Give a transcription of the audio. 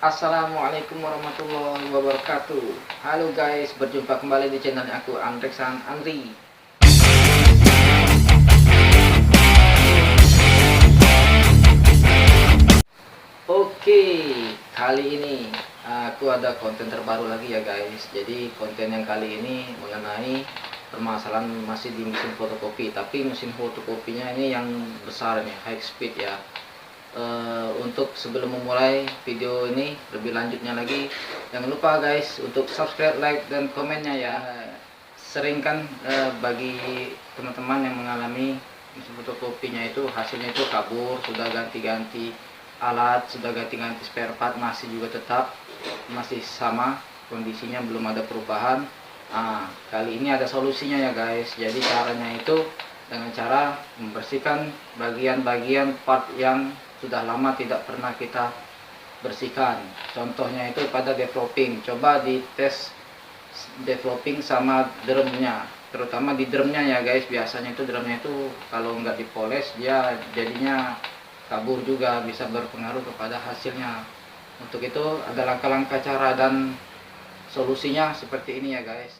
Assalamualaikum warahmatullahi wabarakatuh. Halo guys, berjumpa kembali di channel aku Andri. Oke, kali ini aku ada konten terbaru lagi ya guys. Jadi konten yang kali ini mengenai permasalahan masih di mesin fotokopi, tapi mesin fotokopinya ini yang besar nih, high speed ya. Untuk sebelum memulai video ini lebih lanjutnya lagi, jangan lupa guys untuk subscribe, like, dan komennya ya. Sering kan bagi teman-teman yang mengalami mesin fotokopinya itu hasilnya itu kabur, sudah ganti-ganti alat, sudah ganti-ganti spare part, masih juga tetap masih sama kondisinya, belum ada perubahan. Kali ini ada solusinya ya guys. Jadi caranya itu dengan cara membersihkan bagian-bagian part yang sudah lama tidak pernah kita bersihkan. Contohnya itu pada developing, coba dites developing sama drumnya, terutama di drumnya ya guys. Biasanya itu drumnya itu kalau nggak dipoles dia jadinya kabur juga, bisa berpengaruh kepada hasilnya. Untuk itu ada langkah-langkah cara dan solusinya seperti ini ya guys.